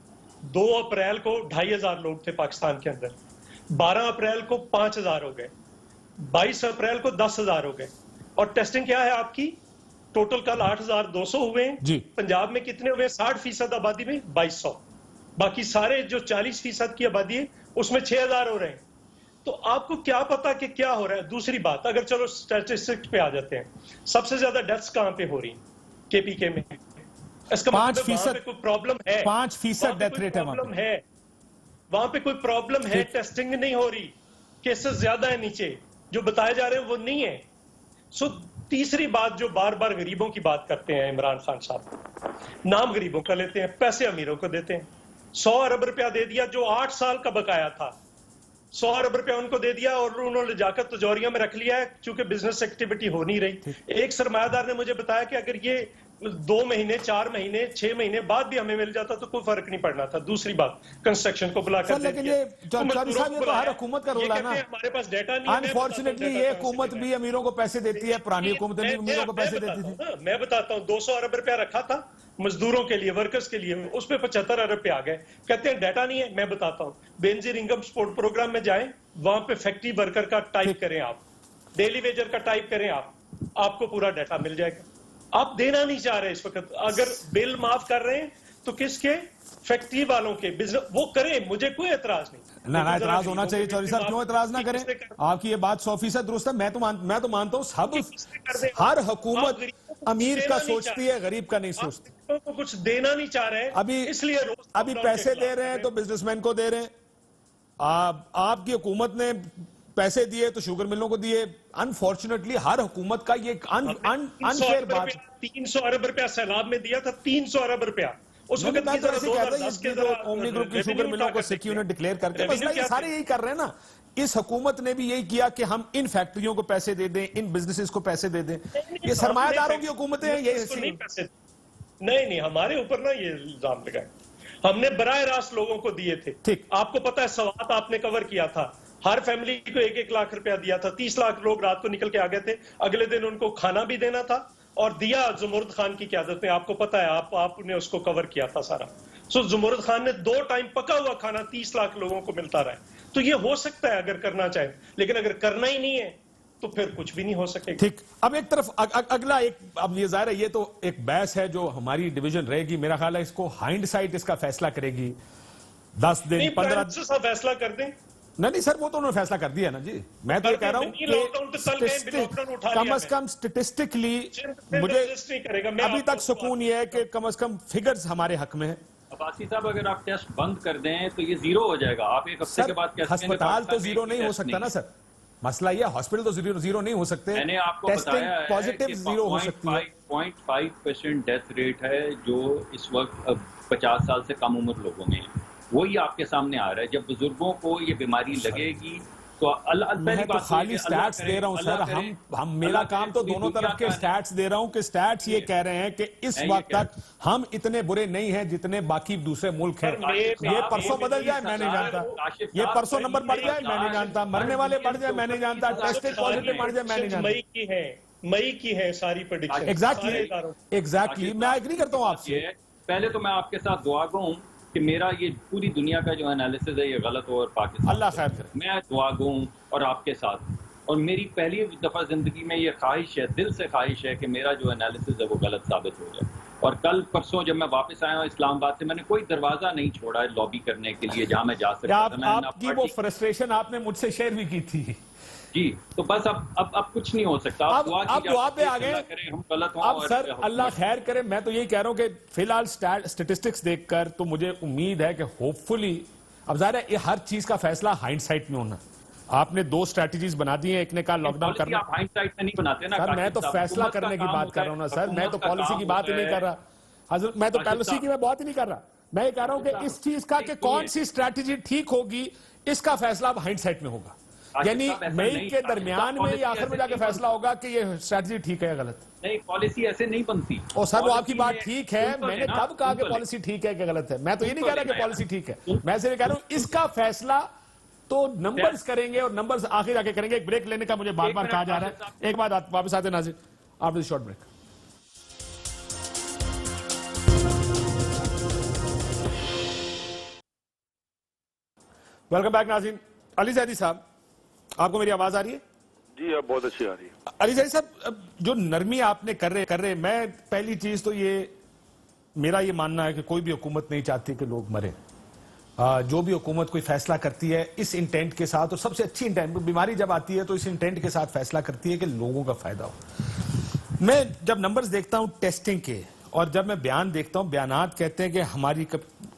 Speaker 6: 2 अप्रैल को 2500 लोग थे पाकिस्तान के अंदर, 12 अप्रैल को 5000 हो गए, 22 अप्रैल को 10,000 हो गए। और टेस्टिंग क्या है आपकी? टोटल कल 8,200 हुए हैं। पंजाब में कितने हुए? 60% आबादी में 2200। बाकी सारे जो 40% की आबादी है उसमें 6,000 हो रहे हैं। तो आपको क्या पता कि क्या हो रहा है? दूसरी बात, अगर चलो स्टैटिस्टिक्स पे आ जाते हैं, सबसे ज्यादा डेथ्स कहां पे हो रही? केपीके में। इसका
Speaker 1: 5%
Speaker 6: कोई प्रॉब्लम है?
Speaker 1: 5% डेथ रेट है
Speaker 6: वहां पे कोई प्रॉब्लम है? टेस्टिंग नहीं हो रही, केसेस ज्यादा है नीचे, जो बताए जा रहे हैं वो नहीं है। सो तीसरी बात, जो बार बार गरीबों की बात करते हैं इमरान खान साहब, नाम गरीबों का लेते हैं, पैसे अमीरों को देते हैं। 100 अरब रुपया दे दिया, जो 8 साल का बकाया था, 100 अरब रुपया उनको दे दिया और उन्होंने जाकर तिजोरियों में रख लिया है, क्योंकि बिजनेस एक्टिविटी हो नहीं रही। एक सरमायादार ने मुझे बताया कि अगर ये 2 महीने, 4 महीने, 6 महीने बाद भी हमें मिल जाता तो कोई फर्क नहीं पड़ना था। दूसरी बात, कंस्ट्रक्शन को बुलाकर,
Speaker 1: लेकिन ये चौधरी साहब, ये तो हर हुकूमत का रोल है ना।
Speaker 6: हमारे पास डाटा नहीं है।
Speaker 1: अनफॉर्चुनेटली ये हुकूमत भी अमीरों को पैसे देती है, पुरानी हुकूमतें भी अमीरों को पैसे देती थी।
Speaker 6: मैं बताता हूँ, 200 अरब रुपया रखा था मजदूरों के लिए, वर्कर्स के लिए, उस पे 75 अरब पे आ गए। कहते हैं डाटा नहीं है। मैं बताता हूँ, बेनजीर इनकम सपोर्ट प्रोग्राम में जाएं, वहां पे फैक्ट्री वर्कर का टाइप करें आप, डेली वेजर का टाइप करें आप, आपको पूरा डाटा मिल जाएगा। आप देना नहीं चाह रहे इस वक्त। अगर बिल माफ कर रहे हैं तो किसके? फैक्ट्री वालों के। बिजनेस वो करें, मुझे कोई एतराज नहीं।
Speaker 1: ना एतराज होना चाहिए चौधरी साहब, क्यों एतराज ना करें? आपकी ये बात 100% दुरुस्त है। मैं तो मानता हूँ सब, हर हुकूमत अमीर का सोचती है, गरीब का नहीं सोचती।
Speaker 6: तो कुछ देना नहीं चाह रहे हैं,
Speaker 1: अभी
Speaker 6: इसलिए
Speaker 1: अभी पैसे दे रहे हैं तो बिजनेसमैन को दे रहे हैं। आपकी हुकूमत ने पैसे दिए तो शुगर मिलों को दिए। अनफॉर्चुनेटली हर हुकूमत का ये अनफेयर बात।
Speaker 6: 300 अरब रुपया सैलाब में दिया था, 300 अरब रुपया उस वक्त।
Speaker 1: मैं तो ऐसे कहता हूं, ओमनी ग्रुप की शुगर मिलों को सिक्योर ने डिक्लेयर करके, मसला ये सारे यही कर रहे हैं ना। इस हुकूमत ने भी यही किया कि हम इन फैक्ट्रियों को पैसे दे दें, इन बिजनेसेस को पैसे दे दें। ये सरमायादारों की हुकूमतें हैं, ये
Speaker 6: नहीं, हमारे ऊपर ना ये इल्जाम लगाए। हमने बराह रास्त लोगों को दिए थे।
Speaker 1: ठीक,
Speaker 6: आपको पता है, सवात आपने कवर किया था, हर फैमिली को 1-1 लाख रुपया दिया था। 30 लाख लोग रात को निकल के आ गए थे। अगले दिन उनको खाना भी देना था और दिया जुमुर्द खान की क़यादत में। आपको पता है, आपने उसको कवर किया था सारा। सो जुमुर्द खान ने 2 टाइम पका हुआ खाना 30 लाख लोगों को मिलता रहा है। तो ये हो सकता है अगर करना चाहे, लेकिन अगर करना ही नहीं है तो फिर कुछ भी नहीं हो सकेगा।
Speaker 1: ठीक, अब एक तरफ अगला एक, अब ये जाहिर है ये तो एक बहस है जो हमारी डिवीजन रहेगी। मेरा ख्याल है इसको हाइंडसाइट इसका फैसला करेगी। 10 दिन 15 दिन से
Speaker 6: फैसला कर दें।
Speaker 1: नहीं सर, वो तो उन्होंने फैसला कर दिया ना जी। मैं तो ये कह रहा हूं कि कम से कम स्टेटिस्टिकली मुझे अभी तक सुकून ये है कि कम से कम फिगर्स हमारे हक में है।
Speaker 4: अब्बासी साहब, अगर आप टेस्ट बंद कर दें तो ये 0 हो जाएगा। आप एक हफ्ते के बाद कैसे?
Speaker 1: अस्पताल तो 0 नहीं हो सकता ना सर, मसला ये हॉस्पिटल तो 0 नहीं हो सकते।
Speaker 4: मैंने आपको बताया
Speaker 1: पॉजिटिव 0 हो सकती है।
Speaker 4: 0.5% डेथ रेट है जो इस वक्त 50 साल से कम उम्र लोगों में है। वही आपके सामने आ रहा है। जब बुजुर्गों को ये बीमारी लगेगी तो
Speaker 1: मैं तो खाली स्टैट्स दे रहा हूं सर। हम मेरा काम तो दोनों तरफ के स्टैट्स दे रहा हूं कि स्टैट्स ये कह रहे हैं कि इस वक्त तक हम इतने बुरे नहीं हैं जितने बाकी दूसरे मुल्क हैं। ये परसों बदल जाए मैं नहीं जानता, ये परसों नंबर बढ़ जाए मैं नहीं जानता, मरने वाले बढ़ जाए मैं नहीं जानता, टेस्टेड पॉजिटिव बढ़ जाए मैं नहीं जानता।
Speaker 6: मई की है सारी प्रेडिक्शन।
Speaker 1: एग्जैक्टली मैं एग्री करता हूं आपसे।
Speaker 4: पहले तो मैं आपके साथ दुआ गो कि मेरा ये पूरी दुनिया का जो एनालिसिस है ये गलत हो और पाकिस्तान,
Speaker 1: अल्लाह खैर करे।
Speaker 4: मैं दुआ गो और आपके साथ, और मेरी पहली दफा जिंदगी में ये ख्वाहिश है, दिल से ख्वाहिश है कि मेरा जो एनालिसिस है वो गलत साबित हो जाए। और कल परसों जब मैं वापस आया हूँ इस्लामाबाद से, मैंने कोई दरवाजा नहीं छोड़ा है लॉबी करने के लिए जहाँ मैं जा सकता था।
Speaker 1: आपकी वो फ्रस्ट्रेशन आपने मुझसे शेयर भी की थी
Speaker 4: जी, तो बस अब कुछ नहीं हो सकता।
Speaker 1: अब दुआ पे आ गए।
Speaker 4: हम गलत हों।
Speaker 1: अब सर अल्लाह खैर करे, मैं तो यही कह रहा हूं कि फिलहाल स्टैटिस्टिक्स देखकर तो मुझे उम्मीद है कि होपफुली, अब जाहिर है ये हर चीज का फैसला हाइंडसाइट में होना। आपने 2 स्ट्रैटेजीज बना दी हैं, एक ने कहा लॉकडाउन करना।
Speaker 4: आप हाइंडसाइट में नहीं बनाते ना
Speaker 1: सर, मैं तो फैसला करने की बात कर रहा हूं ना सर, मैं तो पॉलिसी की बात ही नहीं कर रहा हजरत, मैं तो पॉलिसी की मैं बात ही नहीं कर रहा। मैं ये कह रहा हूं कि इस चीज का कि कौन सी स्ट्रैटेजी ठीक होगी, इसका फैसला अब हाइंडसाइट में होगा। यानी मई के दरमियान में या आखिर में जाके फैसला होगा कि ये स्ट्रैटेजी ठीक है या गलत।
Speaker 4: नहीं, पॉलिसी ऐसे नहीं बनती।
Speaker 1: और सर वो आपकी बात ठीक है, मैंने कब कहा कि पॉलिसी ठीक है कि गलत है? मैं तो ये नहीं कह रहा कि पॉलिसी ठीक है, मैं सिर्फ कह रहा हूं इसका फैसला तो नंबर्स करेंगे और नंबर्स आखिर जाके करेंगे। एक ब्रेक लेने का मुझे बार बार कहा जा रहा है, एक बात वापस आते नाज़िर after short break. Welcome back नाज़रीन। अली ज़ैदी साहब, आपको मेरी आवाज आ रही है?
Speaker 5: जी, अब बहुत अच्छी आ रही है।
Speaker 1: अली ज़ैदी साहब, जो नरमी आपने कर रहे, मैं पहली चीज तो ये मेरा ये मानना है कि कोई भी हुकूमत नहीं चाहती कि लोग मरे। जो भी हुकूमत कोई फैसला करती है इस इंटेंट के साथ, और सबसे अच्छी इंटेंट, बीमारी जब आती है तो इस इंटेंट के साथ फैसला करती है कि लोगों का फायदा हो। मैं जब नंबर्स देखता हूं टेस्टिंग के, और जब मैं बयान देखता हूं, बयानात कहते हैं कि हमारी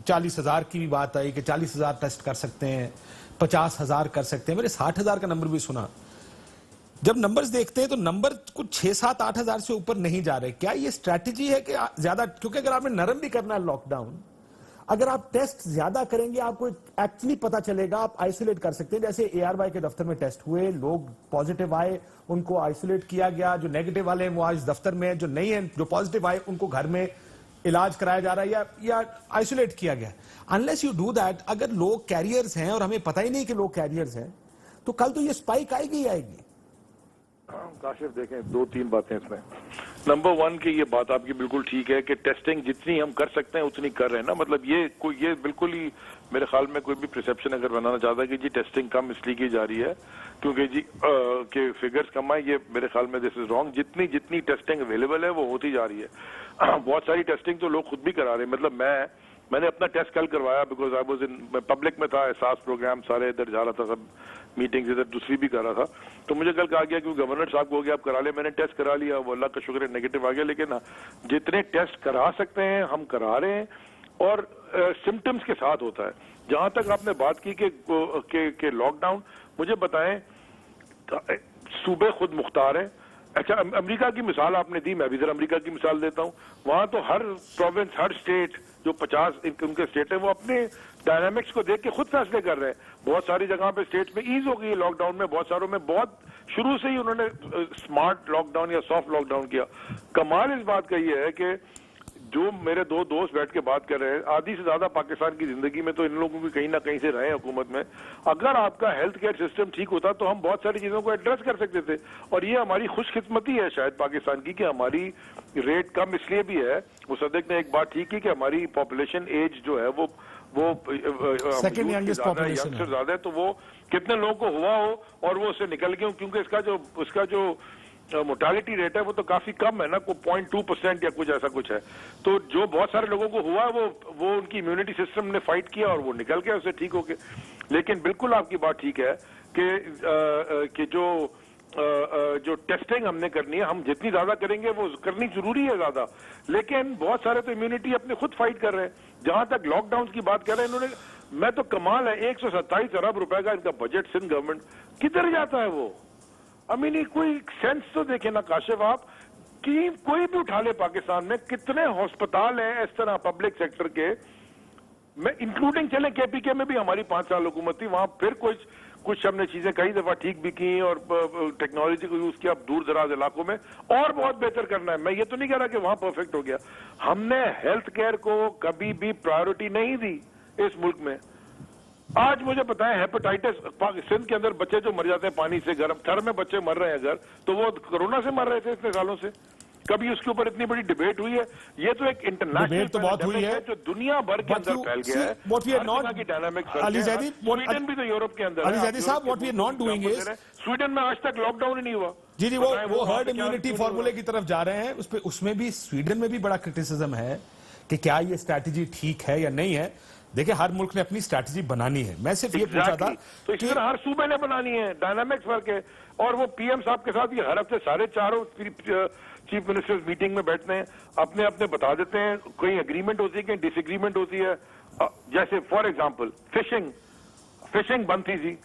Speaker 1: 40,000 की भी बात आई कि 40,000 टेस्ट कर सकते हैं, 50,000 कर सकते हैं, मैंने 60,000 का नंबर भी सुना। जब नंबर्स देखते हैं तो नंबर कुछ 6-7-8,000 से ऊपर नहीं जा रहे। क्या ये स्ट्रैटेजी है कि ज्यादा, क्योंकि अगर आपने नरम भी करना है लॉकडाउन, अगर आप टेस्ट ज्यादा करेंगे आपको एक्चुअली पता चलेगा, आप आइसोलेट कर सकते हैं। जैसे ARY के दफ्तर में टेस्ट हुए, लोग पॉजिटिव आए, उनको आइसोलेट किया गया, जो नेगेटिव वाले हैं वो आज दफ्तर में, जो नहीं है, जो पॉजिटिव आए उनको घर में इलाज कराया जा रहा है या आइसोलेट किया गया। अनलेस यू डू दैट, अगर लोग कैरियर्स हैं और हमें पता ही नहीं कि लोग कैरियर्स हैं, तो कल तो ये स्पाइक आएगी ही आएगी।
Speaker 5: काशिफ, देखें 2-3 बातें इसमें। नंबर 1 की ये बात आपकी बिल्कुल ठीक है कि टेस्टिंग जितनी हम कर सकते हैं उतनी कर रहे हैं ना। मतलब ये बिल्कुल ही मेरे ख्याल में कोई भी परसेप्शन अगर बनाना चाहता है कि जी टेस्टिंग कम इसलिए की जा रही है क्योंकि जी के फिगर्स कम आए, ये मेरे ख्याल में दिस इज रॉन्ग। जितनी टेस्टिंग अवेलेबल है वो होती जा रही है। बहुत सारी टेस्टिंग तो लोग खुद भी करा रहे हैं। मतलब मैंने अपना टेस्ट कल करवाया because I was in public में था, एहसास प्रोग्राम सारे इधर जा रहा था, सब मीटिंग्स इधर दूसरी भी कर रहा था। तो मुझे कल कहा गया कि गवर्नर साहब को हो गया आप करा ले। मैंने टेस्ट करा लिया, वो अल्लाह का शुक्र है नेगेटिव आ गया। लेकिन जितने टेस्ट करा सकते हैं हम करा रहे हैं और सिम्टम्स के साथ होता है। जहां तक आपने बात की कि लॉकडाउन, मुझे बताएं सूबे खुद मुख्तार है। अच्छा, अमेरिका की मिसाल आपने दी, मैं भी जरा अमेरिका की मिसाल देता हूं। वहां तो हर प्रोविंस, हर स्टेट, जो 50 उनके स्टेट है, वो अपने डायनामिक्स को देख के खुद फैसले कर रहे हैं। बहुत सारी जगह पे स्टेट में ईज हो गई है लॉकडाउन में, बहुत सारों में बहुत शुरू से ही उन्होंने स्मार्ट लॉकडाउन या सॉफ्ट लॉकडाउन किया। कमाल इस बात का ये है कि जो मेरे 2 दोस्त बैठ के बात कर रहे हैं, आधी से ज्यादा पाकिस्तान की जिंदगी में तो इन लोगों की कहीं ना कहीं से रहे हुकूमत में। अगर आपका हेल्थ केयर सिस्टम ठीक होता तो हम बहुत सारी चीजों को एड्रेस कर सकते थे। और ये हमारी खुशकिस्मती है शायद पाकिस्तान की कि हमारी रेट कम इसलिए भी है। मुसद्दिक ने एक बात ठीक की कि हमारी पॉपुलेशन एज जो है वो
Speaker 1: सेकंड यंगेस्ट पॉपुलेशन
Speaker 5: ज्यादा है। तो वो कितने लोगों को हुआ हो और वो उससे निकल गए, क्योंकि इसका जो मोर्टालिटी रेट है वो तो काफी कम है ना, को 0.2% या कुछ ऐसा कुछ है। तो जो बहुत सारे लोगों को हुआ वो उनकी इम्यूनिटी सिस्टम ने फाइट किया और वो निकल गया उससे ठीक होके। लेकिन बिल्कुल आपकी बात ठीक है कि जो टेस्टिंग हमने करनी है, हम जितनी ज्यादा करेंगे वो करनी जरूरी है ज्यादा। लेकिन बहुत सारे तो इम्यूनिटी अपने खुद फाइट कर रहे हैं। जहां तक लॉकडाउन की बात कर रहे हैं इन्होंने, मैं तो कमाल है, 127 अरब रुपए का इनका बजट सिंध गवर्नमेंट, किधर जाता है वो? अमीनी कोई सेंस तो देखे ना काशिफ आप, कि कोई भी उठा ले पाकिस्तान में कितने हॉस्पिटल हैं इस तरह पब्लिक सेक्टर के, मैं इंक्लूडिंग चले KPK में भी हमारी 5 साल हुकूमत थी, वहां फिर कुछ हमने चीजें कई दफा ठीक भी की और टेक्नोलॉजी को यूज किया दूर दराज इलाकों में, और बहुत बेहतर करना है। मैं ये तो नहीं कह रहा कि वहां परफेक्ट हो गया। हमने हेल्थ केयर को कभी भी प्रायोरिटी नहीं दी इस मुल्क में। आज मुझे पता है हेपेटाइटिस सिंध के अंदर बच्चे जो मर जाते हैं पानी से, गर्म थर में बच्चे मर रहे हैं अगर, तो वो कोरोना से मर रहे थे इतने सालों से। कभी उसके ऊपर इतनी बड़ी डिबेट हुई है? ये तो एक इंटरनेशनल
Speaker 1: तो बहुत हुई है
Speaker 5: जो दुनिया भर के अंदर फैल गया है।
Speaker 1: What we are not, Ali Zaidi,
Speaker 5: Sweden भी तो यूरोप के अंदर,
Speaker 1: अली ज़ैदी साहब, what we are not doing is,
Speaker 5: Sweden में आज तक लॉकडाउन ही नहीं हुआ।
Speaker 1: जी वो हर्ड इम्यूनिटी फॉर्मूले की तरफ जा रहे हैं। उसमें भी स्वीडन में भी बड़ा क्रिटिसिज्म है कि क्या ये स्ट्रैटेजी ठीक है या नहीं है। देखिए हर मुल्क ने अपनी स्ट्रैटेजी बनानी है, मैं सिर्फ ये पूछा था
Speaker 5: तो इस तरह हर सूबे ने बनानी है, डायनामिक्स वर्क है। और वो पीएम साहब के साथ ये हर हफ्ते सारे चारों चीफ मिनिस्टर्स मीटिंग में बैठते हैं, अपने अपने बता देते हैं, कहीं एग्रीमेंट होती है कहीं डिसएग्रीमेंट होती है। जैसे फॉर एग्जांपल फिशिंग बंद थी जी,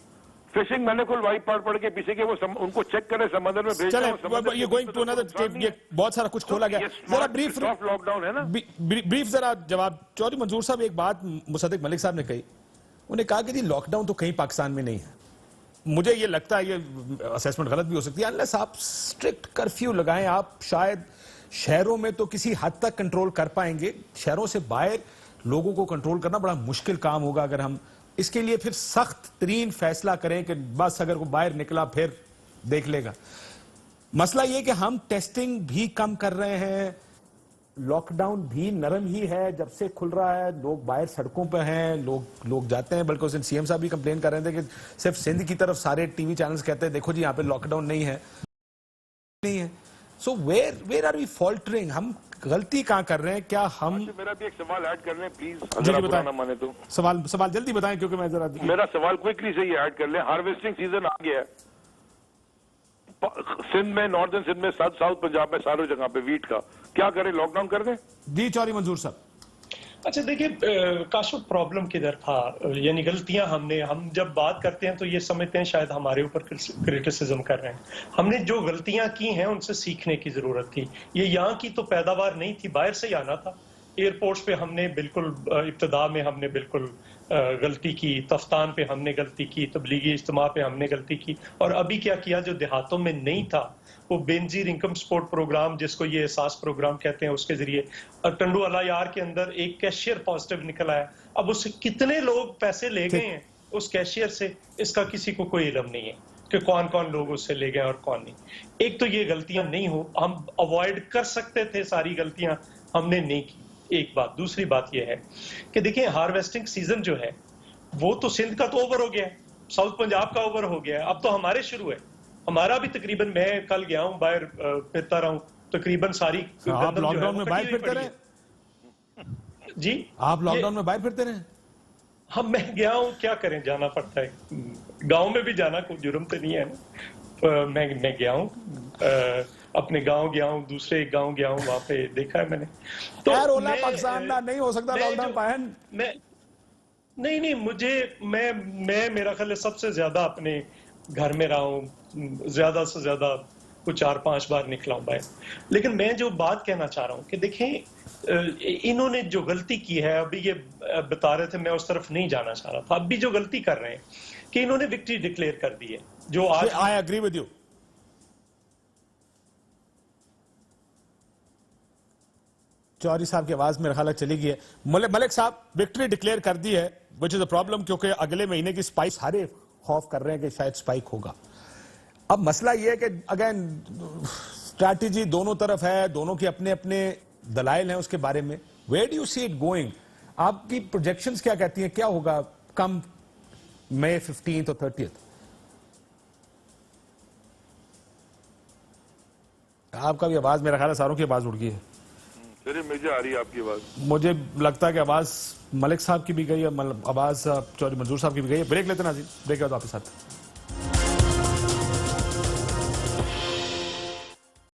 Speaker 5: फिशिंग मैंने खुलवाई पढ़ के पीछे के वो उनको चेक करे, समंदर में भेज
Speaker 1: चले ये गोइंग टू अनदर, ये बहुत सारा कुछ खोला गया। जरा ब्रीफ
Speaker 5: लॉकडाउन है ना,
Speaker 1: ब्रीफ जरा जवाब। चौधरी मंजूर साहब, एक बात मुसद्दिक मलिक साहब ने कही, उन्हें कहा कि जी लॉकडाउन तो कहीं पाकिस्तान में नहीं है। मुझे ये लगता है, ये असेसमेंट गलत भी हो सकती है, अनलेस आप स्ट्रिक्ट कर्फ्यू लगाएं, आप शायद शहरों में तो किसी हद तक कंट्रोल कर पाएंगे, शहरों से बाहर लोगों को कंट्रोल करना बड़ा मुश्किल काम होगा अगर हम इसके लिए फिर सख्त तरीन फैसला करें कि बस अगर वो बाहर निकला फिर देख लेगा। मसला ये कि हम टेस्टिंग भी कम कर रहे हैं, लॉकडाउन भी नरम ही है, जब से खुल रहा है लोग बाहर सड़कों पर हैं, लोग जाते हैं। बल्कि उस दिन सीएम साहब भी कंप्लेन कर रहे थे कि सिर्फ सिंध की तरफ सारे टीवी चैनल्स कहते हैं देखो जी यहाँ पे लॉकडाउन नहीं है। So where are we faltering, हम गलती कहां कर रहे हैं? क्या हम,
Speaker 5: मेरा भी एक सवाल ऐड कर लें प्लीज,
Speaker 1: जी
Speaker 5: अगर
Speaker 1: बताएं,
Speaker 5: ना माने तो
Speaker 1: सवाल जल्दी बताएं क्योंकि मैं जरा
Speaker 5: मेरा सवाल क्विकली से ही ऐड कर लें। हार्वेस्टिंग सीजन आ गया है सिंध में, नॉर्दर्न सिंध में, साउथ पंजाब में, सारी जगह पे वीट का, क्या करें, लॉकडाउन कर दें?
Speaker 1: जी चौधरी मंजूर साहब।
Speaker 6: अच्छा देखिए, काशफ प्रॉब्लम किधर था, यानी गलतियां हम जब बात करते हैं तो ये समझते हैं शायद हमारे ऊपर क्रिटिसिज्म कर रहे हैं। हमने जो गलतियां की हैं उनसे सीखने की जरूरत थी। ये यहाँ की तो पैदावार नहीं थी, बाहर से ही आना था। एयरपोर्ट्स पे हमने बिल्कुल इब्तदा में हमने बिल्कुल गलती की, तफ्तान पे हमने गलती की, तबलीगी इज्तिमा पे हमने गलती की, और अभी क्या किया जो देहातों में नहीं था, वो बेनजीर इनकम सपोर्ट प्रोग्राम जिसको ये एहसास प्रोग्राम कहते हैं, उसके जरिए टंडू अला यार के अंदर एक कैशियर पॉजिटिव निकल आया। अब उससे कितने लोग पैसे ले गए हैं उस कैशियर से, इसका किसी को कोई इल्म नहीं है कि कौन कौन लोग उससे ले गए और कौन नहीं। एक तो ये गलतियां नहीं हो, हम अवॉइड कर सकते थे, सारी गलतियां हमने नहीं की, एक बात। दूसरी बात यह है कि देखिए हार्वेस्टिंग सीजन जो है वो तो सिंध का तो ओवर हो गया है, साउथ पंजाब का ओवर हो गया है, अब तो हमारे शुरू है। हमारा भी तकरीबन, मैं कल गया हूं बाहर फिरता रहा हूं, तकरीबन सारी
Speaker 1: आप लॉकडाउन में बाहर फिरते रहे
Speaker 6: जी?
Speaker 1: आप लॉकडाउन में बाहर फिरते रहे?
Speaker 6: हम, मैं गया हूं, क्या करें, जाना पड़ता है। गांव में भी जाना कोई जुर्म तो नहीं है ना। मैं गया हूं, अपने गांव गया हूं, दूसरे एक गांव गया हूं, वहां पे देखा है मैंने। तो
Speaker 1: पाकिस्तान नहीं हो सकता लॉकडाउन पायन।
Speaker 6: नहीं, मैं मेरा ख्याल है सबसे ज्यादा अपने घर में रहा हूं, ज्यादा से ज्यादा कुछ 4-5 बार निकला हूं बाहर। लेकिन मैं जो बात कहना चाह रहा हूं कि देखें, इन्होंने जो गलती की है, अभी ये बता रहे थे, मैं उस तरफ नहीं जाना चाह रहा था, अब भी जो गलती कर रहे हैं कि इन्होंने विक्ट्री डिक्लेयर कर दी है, जो आज,
Speaker 1: I agree with you. Chaudhary साहब की आवाज मेरे ख्याल चली गई है। मलिक साहब, विक्ट्री डिक्लेयर कर दी है, विच इज अ प्रॉब्लम, क्योंकि अगले महीने की स्पाइक, सारे खौफ कर रहे हैं कि शायद स्पाइक होगा। अब मसला यह है कि अगेन स्ट्रैटेजी दोनों तरफ है, दोनों के अपने अपने दलाइल हैं उसके बारे में। Where do you see it going? आपकी प्रोजेक्शंस क्या कहती हैं, क्या होगा कम मई 15 और 30? आपका भी आवाज, मेरा ख्याल है सारों की आवाज उड़ गई है।
Speaker 5: चलिए, मुझे आ रही है आपकी आवाज।
Speaker 1: मुझे लगता है कि आवाज मलिक साहब की भी गई है, आवाज चौधरी मंजूर साहब की भी गई है। ब्रेक लेते ना जी, ब्रेक के बाद वापस आते हैं।